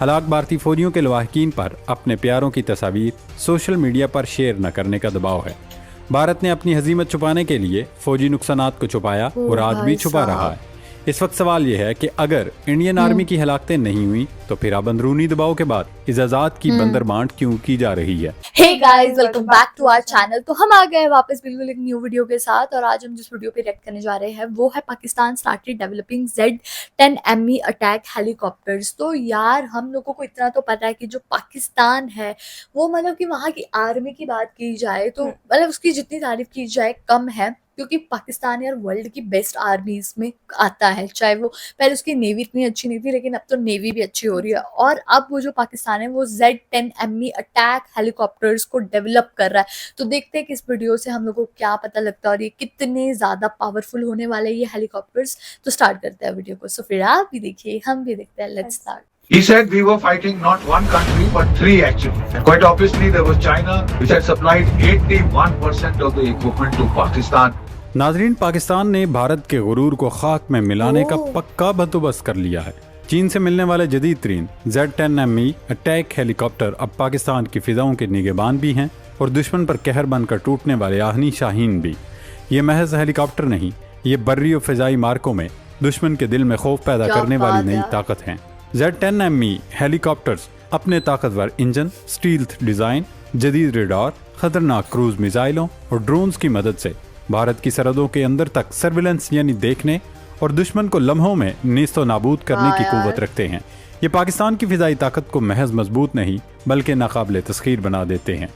हलाक भारतीय फौजियों के लवाहकीन पर अपने प्यारों की तस्वीर सोशल मीडिया पर शेयर न करने का दबाव है। भारत ने अपनी हजीमत छुपाने के लिए फौजी नुकसानात को छुपाया और आज भी छुपा रहा है। इस वक्त सवाल यह है कि अगर इंडियन आर्मी की हलाकतें नहीं हुई तो फिर अब अंदरूनी दबाव के बाद इजाज़त की बंदरबांट क्यों की जा रही है। Hey guys, welcome back to our channel. तो हम आ गए हैं वापस बिल्कुल एक न्यू वीडियो के साथ, और आज हम जिस वीडियो पे रिएक्ट करने जा रहे हैं वो है Pakistan started developing Z-10ME attack helicopters. तो यार हम लोगों को इतना तो पता है कि जो पाकिस्तान है वो मतलब कि वहाँ की आर्मी की बात की जाए तो मतलब उसकी जितनी तारीफ की जाए कम है, क्योंकि पाकिस्तान यार वर्ल्ड की बेस्ट आर्मीज में आता है। चाहे वो पहले उसकी नेवी इतनी अच्छी नहीं थी, लेकिन अब तो नेवी भी अच्छी हो रही है। और अब वो जो पाकिस्तान है वो Z-10ME अटैक हेलीकॉप्टर्स को डेवलप कर रहा है। तो देखते हैं कि इस वीडियो से हम लोगों को क्या पता लगता है और ये कितने ज्यादा पावरफुल होने वाले ये हेलीकॉप्टर्स। तो स्टार्ट करते हैं वीडियो को। सो फिर आप भी देखिए, हम भी देखते हैं। Let's start. He said we were fighting not one country but three actually. Quite obviously there was China which had supplied 81% of the equipment to Pakistan. नाजरीन, पाकिस्तान ने भारत के गुरूर को खाक में मिलाने का पक्का बंदोबस्त कर लिया है। चीन से मिलने वाले जदीद तरीन Z-10ME अटैक हेलीकॉप्टर अब पाकिस्तान की फिजाओं के निगहबान भी हैं और दुश्मन पर कहर बनकर टूटने वाले आहनी शाहीन भी। ये महज हेलीकॉप्टर नहीं, ये बर्री और फिजाई मार्कों में दुश्मन के दिल में खौफ पैदा करने वाली नई ताकत हैं। Z-10ME हेलीकॉप्टर्स अपने ताकतवर इंजन, स्टील्थ डिजाइन, जदीद रेडार, खतरनाक क्रूज मिसाइलों और ड्रोन्स की मदद से भारत की सरहदों के अंदर तक सर्विलेंस यानी देखने और दुश्मन को लम्हों में नेस्तो नाबूद करने की कुव्वत रखते हैं। ये पाकिस्तान की फिजाई ताकत को महज मजबूत नहीं बल्कि नाकाबिले तस्खीर बना देते हैं।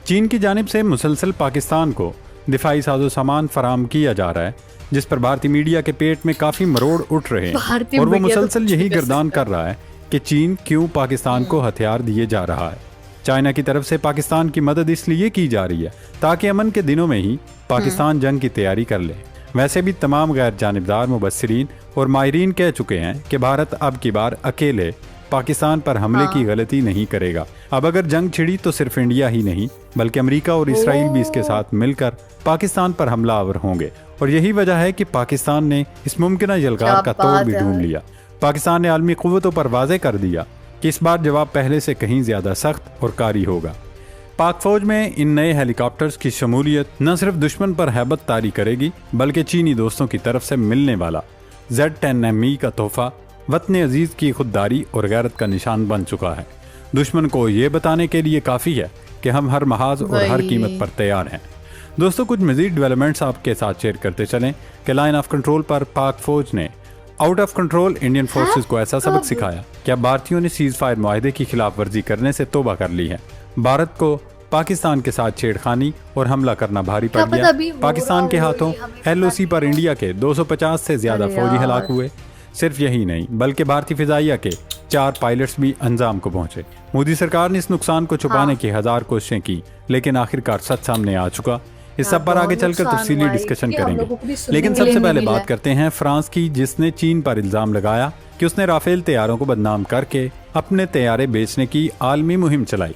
चीन की जानिब से मुसलसल पाकिस्तान को दिफाई साजो सामान फराम किया जा रहा है, जिस पर भारतीय मीडिया के पेट में काफी मरोड़ उठ रहे हैं और वो मुसलसल यही गर्दान कर रहा है कि चीन क्यों पाकिस्तान को हथियार दिए जा रहा है। चाइना की तरफ से पाकिस्तान की मदद इसलिए की जा रही है ताकि अमन के दिनों में ही पाकिस्तान जंग की तैयारी कर ले। वैसे भी तमाम गैर जानिबदार मुबस्सिरीन और माहिरीन कह चुके हैं कि भारत अब की बार अकेले पाकिस्तान पर हमले की गलती नहीं करेगा। अब अगर जंग छिड़ी तो सिर्फ इंडिया ही नहीं बल्कि अमेरिका और इसराइल भी इसके साथ मिलकर पाकिस्तान पर हमलावर होंगे। और यही वजह है कि पाकिस्तान ने इस मुमकिन यलगार का तोड़ भी ढूंढ लिया। पाकिस्तान ने आलमी कुव्वतों पर वाज़े कर दिया कि इस बार जवाब पहले से कहीं ज्यादा सख्त और कारी होगा। पाक फौज में इन नए हेलीकॉप्टर्स की शमूलियत न सिर्फ दुश्मन पर हैबत तारी करेगी बल्कि चीनी दोस्तों की तरफ से मिलने वाला Z-10ME का तोहफा वतन अजीज की खुददारी और गैरत का निशान बन चुका है। दुश्मन को ये बताने के लिए काफ़ी है कि हम हर महाज और हर कीमत पर तैयार हैं। दोस्तों, कुछ मजीद डेवलपमेंट्स आपके साथ शेयर करते चलें कि लाइन ऑफ कंट्रोल पर पाक फौज ने out of control Indian forces को ऐसा सबक सिखाया कि अब भारतीयों ने सीज फायर मुआहदे की खिलाफ वर्जी करने से तौबा कर ली है। भारत को पाकिस्तान के साथ छेड़खानी और हमला करना भारी पड़ गया। पाकिस्तान के हाथों LOC पर इंडिया के 250 से ज्यादा फौजी हलाक हुए। सिर्फ यही नहीं बल्कि भारतीय फिजाइया के 4 पायलट्स भी अंजाम को पहुंचे। मोदी सरकार ने इस नुकसान को छुपाने की 1000 कोशिशें की, लेकिन आखिरकार सच सामने आ चुका। इस सब पर आगे चलकर तफसीली डिस्कशन करेंगे, लेकिन सबसे पहले बात करते हैं फ्रांस की, जिसने चीन पर इल्जाम लगाया कि उसने राफेल तैयारों को बदनाम करके अपने तैयारे बेचने की आलमी मुहिम चलाई।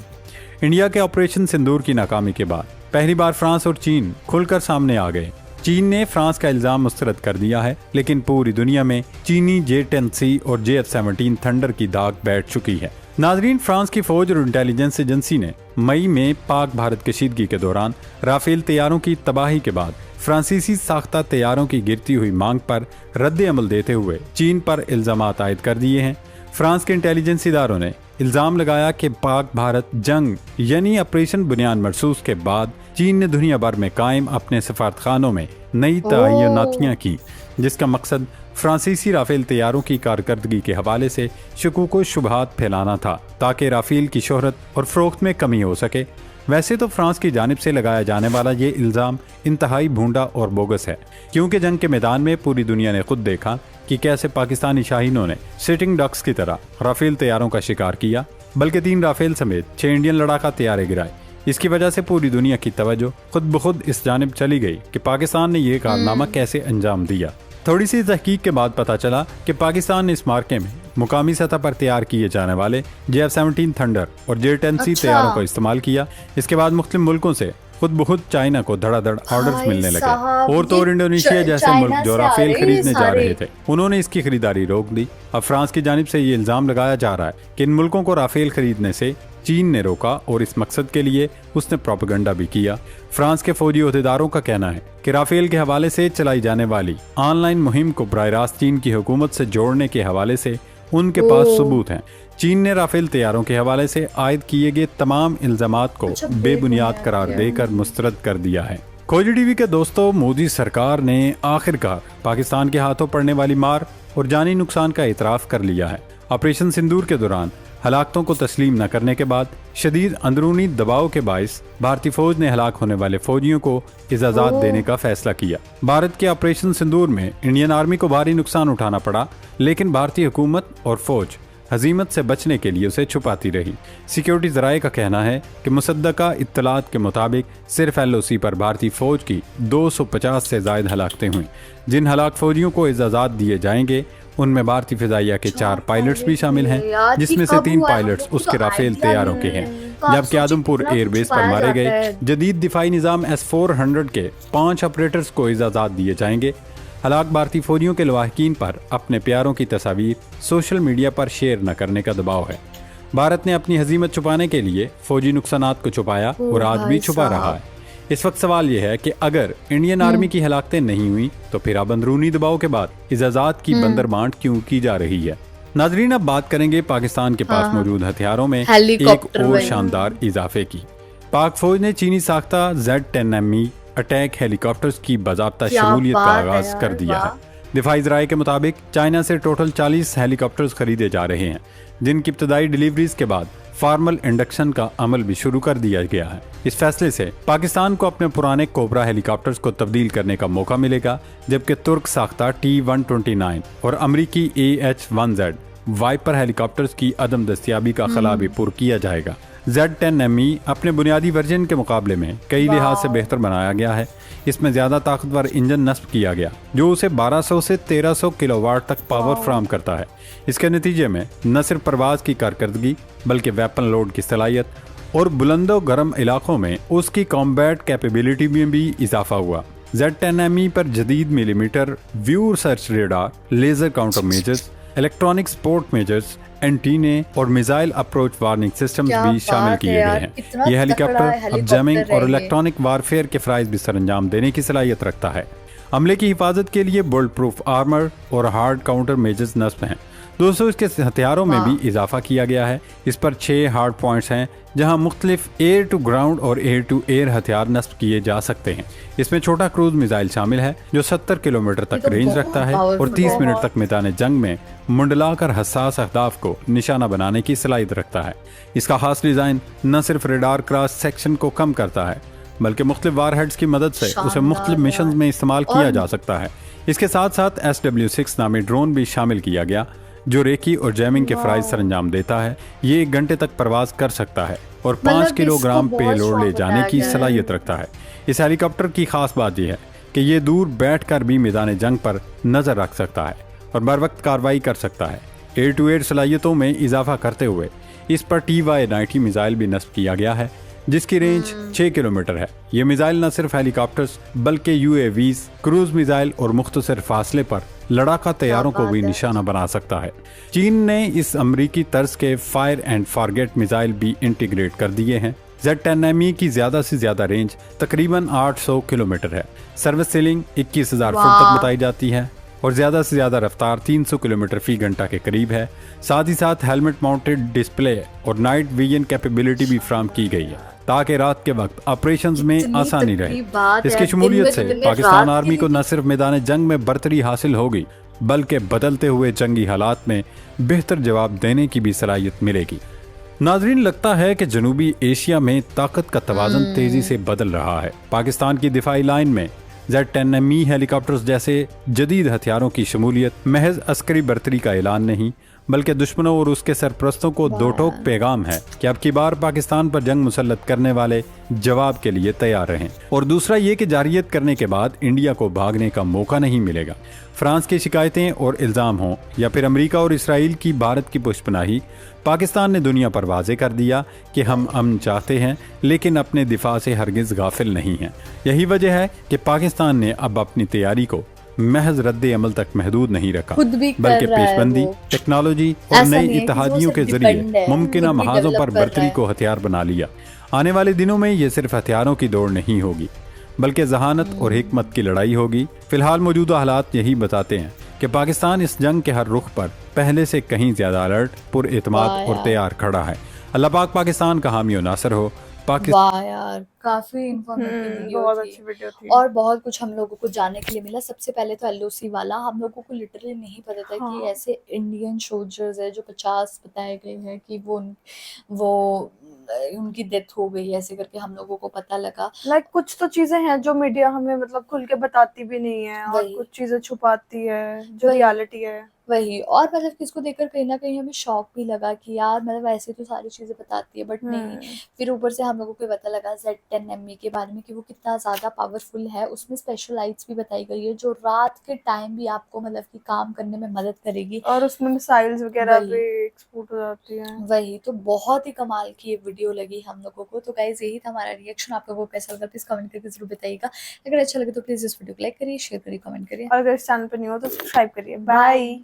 इंडिया के ऑपरेशन सिंदूर की नाकामी के बाद पहली बार फ्रांस और चीन खुलकर सामने आ गए। चीन ने फ्रांस का इल्जाम मुस्तरद कर दिया है, लेकिन पूरी दुनिया में चीनी J-10C और JF-17 थंडर की दाग बैठ चुकी है। नाजरीन, फ्रांस की फौज और इंटेलिजेंस एजेंसी ने मई में पाक भारत कशीदगी के दौरान राफेल तैयारों की तबाही के बाद फ्रांसीसी साख्ता तैयारों की गिरती हुई मांग पर रद्द अमल देते हुए चीन पर इल्जामात आयद कर दिए हैं। फ्रांस के इंटेलिजेंस इदारों ने इल्जाम लगाया कि पाक भारत जंग यानी ऑपरेशन बुनियाद मरसूस के बाद चीन ने दुनिया भर में कायम अपने सफारतखानों में नई तैनातियां की, जिसका मकसद फ्रांसीसी राफेल तैयारों की कारकर्दगी के हवाले से शकूक व शुबहात फैलाना था ताकि राफेल की शोहरत और फरोख्त में कमी हो सके। वैसे तो फ्रांस की जानिब से लगाया जाने वाला ये इल्ज़ाम इंतहाई भूंडा और बोगस है, क्योंकि जंग के मैदान में पूरी दुनिया ने खुद देखा कि कैसे पाकिस्तानी शाहीनों ने सिटिंग डक्स की तरह राफेल तैयारों का शिकार किया, बल्कि 3 राफेल समेत 6 इंडियन लड़ाका तैयारे गिराए। इसकी वजह से पूरी दुनिया की तवज्जो खुद ब खुद इस जानिब चली गई कि पाकिस्तान ने यह कारनामा कैसे अंजाम दिया। थोड़ी सी तहकीक के बाद पता चला कि पाकिस्तान ने इस मार्के में मुकामी सतह पर तैयार किए जाने वाले JF-17 थंडर और J-10C तैयारों का इस्तेमाल किया। इसके बाद मुख्तलिफ मुल्कों से खुद ब खुद चाइना को धड़ाधड़ ऑर्डर्स भाई मिलने लगे। साहब, और तो और ये इंडोनेशिया जैसे चाइना मुल्क जो से आ राफेल रहे खरीदने जा सारे। रहे थे, उन्होंने इसकी खरीदारी रोक दी। अब फ्रांस की जानिब से ये इल्जाम लगाया जा रहा है कि इन मुल्कों को राफेल खरीदने से चीन ने रोका और इस मकसद के लिए उसने प्रोपेगेंडा भी किया। फ्रांस के फौजी ओहदेदारों का कहना है कि राफेल के हवाले से चलाई जाने वाली ऑनलाइन मुहिम को बराह रास्त चीन की हुकूमत से जोड़ने के हवाले से उनके पास सबूत हैं। चीन ने राफेल तैयारों के हवाले से आयद किए गए तमाम इल्जामात को बेबुनियाद करार देकर मुस्तरद कर दिया है। खोजी टीवी के दोस्तों, मोदी सरकार ने आखिरकार पाकिस्तान के हाथों पड़ने वाली मार और जानी नुकसान का इतराफ कर लिया है। ऑपरेशन सिंदूर के दौरान हलाकतों को तस्लीम न करने के बाद शदीद अंदरूनी दबाव के बायस भारतीय फौज ने हलाक होने वाले फौजियों को इजाज़त देने का फैसला किया। भारत के ऑपरेशन सिंदूर में इंडियन आर्मी को भारी नुकसान उठाना पड़ा, लेकिन भारतीय हुकूमत और फौज हजीमत से बचने के लिए उसे छुपाती रही। सिक्योरिटी जराये का कहना है कि मुसद्दका इत्तलात के मुताबिक सिर्फ LOC पर भारतीय फौज की 250 से ज्यादा हलाकतें हुई। जिन हलाक फौजियों को इजाज़त दिए जाएंगे उनमें भारतीय फिजाइया के 4 पायलट्स भी शामिल हैं, जिसमें से 3 पायलट्स उसके राफेल तैयारों के हैं, जबकि आदमपुर एयरबेस पर मारे गए जदीद दिफाई निज़ाम S-400 के 5 ऑपरेटर्स को इजाज़त दिए जाएंगे। हलाक भारतीय फौजियों के लवाहकीन पर अपने प्यारों की तस्वीर सोशल मीडिया पर शेयर न करने का दबाव है। भारत ने अपनी हजीमत छुपाने के लिए फौजी नुकसानात को छुपाया और आज भी छुपा रहा है। इस वक्त सवाल यह है कि अगर इंडियन आर्मी की हलाकतें नहीं हुई तो फिर अब अंदरूनी दबाव के बाद इजाज़त की बंदरबांट क्यों की जा रही है। नाजरीन, अब बात करेंगे पाकिस्तान के पास मौजूद हथियारों में एक और शानदार इजाफे की। पाक फौज ने चीनी साख्ता Z-10ME अटैक हेलीकॉप्टर्स की बाज़ाब्ता शमूलियत का आगाज कर दिया है। दिफाई ज़राए के मुताबिक चाइना से टोटल 40 हेलीकॉप्टर्स खरीदे जा रहे हैं, जिनकी इब्तदाई डिलीवरीज के बाद फार्मल इंडक्शन का अमल भी शुरू कर दिया गया है। इस फैसले से पाकिस्तान को अपने पुराने कोबरा हेलीकॉप्टर्स को तब्दील करने का मौका मिलेगा, जबकि तुर्क साख्ता T-129 और अमरीकी AH-1Z वाइपर हेलीकॉप्टर्स की अदम दस्तियाबी का खला भी पुर किया जाएगा। Z-10ME अपने बुनियादी वर्जन के मुकाबले में कई लिहाज से बेहतर बनाया गया है। इसमें ज्यादा ताकतवर इंजन नस्ब किया गया जो उसे 1200 से 1300 किलोवाट तक पावर फ्राहम करता है। इसके नतीजे में न सिर्फ परवाज की कारकर्दगी बल्कि वेपन लोड की सलाहियत और बुलंदो गर्म इलाकों में उसकी कॉम्बैट कैपेबिलिटी में भी इजाफा हुआ। Z-10ME पर जदीद millimetre view search radar, laser counter measures, electronic sport measures, antennae और मिसाइल अप्रोच वार्निंग सिस्टम्स भी शामिल किए गए हैं। यह हेलीकॉप्टर अब जैमिंग और इलेक्ट्रॉनिक वारफेयर के फ्राइज भी सरंजाम देने की सलाहियत रखता है। हमले की हिफाजत के लिए बुलेट प्रूफ आर्मर और हार्ड काउंटर मेजर्स नस्ब हैं। दोस्तों, इसके हथियारों में भी इजाफा किया गया है। इस पर 6 हार्ड पॉइंट्स हैं, जहां मुख्तलिफ एयर टू ग्राउंड और एयर टू एयर हथियार नस्ब किए जा सकते हैं। इसमें छोटा क्रूज मिसाइल शामिल है जो 70 किलोमीटर तक रेंज रखता है और 30 मिनट तक मैदान जंग में मुंडलाकर हसास अहदाफ को निशाना बनाने की सलाहियत रखता है। इसका खास डिजाइन न सिर्फ रेडार क्रॉस सेक्शन को कम करता है बल्कि मुख्तलिफ वारहेड्स की मदद से उसे मुख्तलिफ मिशन में इस्तेमाल किया जा सकता है। इसके साथ साथ SW-6 नामी ड्रोन भी शामिल किया गया जो रेकी और जैमिंग के फ्राइज सरंजाम देता है। ये 1 घंटे तक परवाज कर सकता है और 5 किलोग्राम पेलोड ले जाने की सलाहियत रखता है। इस हेलीकॉप्टर की खास बात यह है कि ये दूर बैठकर भी मैदान जंग पर नजर रख सकता है और बर वक्त कार्रवाई कर सकता है। एयर टू एयर सलाहियतों में इजाफा करते हुए इस पर TY-90 मिसाइल भी नस्ब किया गया है जिसकी रेंज 6 किलोमीटर है। ये मिसाइल न सिर्फ हेलीकॉप्टर्स बल्कि UAVs, क्रूज मिसाइल और मुख्तसर फासले पर लड़ाका तैयारों को भी निशाना बना सकता है। चीन ने इस अमरीकी तर्ज के फायर एंड फॉरगेट मिसाइल भी इंटीग्रेट कर दिए हैं। Z-10ME की ज्यादा से ज्यादा रेंज तकरीबन 800 किलोमीटर है। सर्विस सीलिंग 21,000 फुट तक बताई जाती है और ज्यादा से ज्यादा रफ्तार 300 किलोमीटर फी घंटा के करीब है। साथ ही साथ हेलमेट माउंटेड डिस्प्ले और नाइट विजन कैपेबिलिटी भी फ्राहम की गई है ताकि रात के वक्त ऑपरेशंस में आसानी रहे। इसकी शमूलियत से पाकिस्तान आर्मी को न सिर्फ मैदान जंग में बरतरी हासिल होगी बल्कि बदलते हुए जंगी हालात में बेहतर जवाब देने की भी सलाहियत मिलेगी। नाजरीन, लगता है कि जनूबी एशिया में ताकत का तवाज़ुन तेजी से बदल रहा है। पाकिस्तान की दिफाई लाइन में Z-10ME हेलीकॉप्टर्स जैसे जदीद हथियारों की शमूलियत महज अस्करी बरतरी का ऐलान नहीं बल्कि दुश्मनों और उसके सरप्रस्तों को दो टोक पैगाम है कि अब की बार पाकिस्तान पर जंग मुसल्लत करने वाले जवाब के लिए तैयार रहें। और दूसरा ये कि जारियत करने के बाद इंडिया को भागने का मौका नहीं मिलेगा। फ्रांस की शिकायतें और इल्ज़ाम हों या फिर अमेरिका और इसराइल की भारत की पुष्पनाही, पाकिस्तान ने दुनिया पर वाजे कर दिया कि हम अमन चाहते हैं लेकिन अपने दिफा से हरगिज़ गाफिल नहीं हैं। यही वजह है कि पाकिस्तान ने अब अपनी तैयारी को महज रद्द अमल तक महदूद नहीं रखा, खुद भी कर बल्कि रहा है पेशबंदी, वो। टेक्नोलॉजी और ऐसा नई नहीं है कि वो इत्तेहादियों के सिर्फ जरिए depend है, मुमकिन खुद भी महाजों develop पर कर रहा बर्तरी है। को हथियार बना लिया। आने वाले दिनों में ये सिर्फ हथियारों की दौड़ नहीं होगी बल्कि जहानत और हिकमत की लड़ाई होगी। फिलहाल मौजूदा हालात यही बताते हैं कि पाकिस्तान इस जंग के हर रुख पर पहले से कहीं ज्यादा अलर्ट, पुरएतमाद वाह और यार। तैयार खड़ा है। अल्लाह पाक पाकिस्तान का हामी और नासर हो। वाह यार, काफी इंफॉर्मेटिव वीडियो बहुत थी अच्छी वीडियो थी। और बहुत कुछ हम लोगों को जानने के लिए मिला। सबसे पहले तो एलओसी वाला, हम लोगों को लिटरली नहीं पता था कि हाँ। ऐसे इंडियन सोल्जर्स है जो 50 बताए गए हैं कि वो उनकी डेथ हो गई, ऐसे करके हम लोगों को पता लगा। लाइक कुछ तो चीजें हैं जो मीडिया हमें मतलब खुल के बताती भी नहीं है और वही। कुछ चीजें छुपाती है जो वही। रियलिटी है। वही, और मतलब किसको देखकर कहीं ना कहीं हमें शौक भी लगा कि यार मतलब ऐसे तो सारी चीजें बताती है बट नहीं। फिर ऊपर से हम लोगों को पता लगा Z10ME के बारे में कि वो कितना ज्यादा पावरफुल है। उसमें स्पेशल लाइट्स भी बताई गई है जो रात के टाइम भी आपको मतलब कि काम करने में मदद करेगी। और उसमें मिसाइल्स वगैरह वही। भी एक्सपोर्ट हो जाती है। वही तो बहुत ही कमाल की ये वीडियो लगी हम लोगों को। तो गाइज यही था हमारा रिएक्शन। आप लोगों को कैसा लगा प्लीज कमेंट करके जरूर बताइएगा। अगर अच्छा लगे तो प्लीज इस वीडियो को लाइक करिए, शेयर करिए, कमेंट करिए। और अगर इस चैनल पर नहीं हो तो सब्सक्राइब करिए। बाय।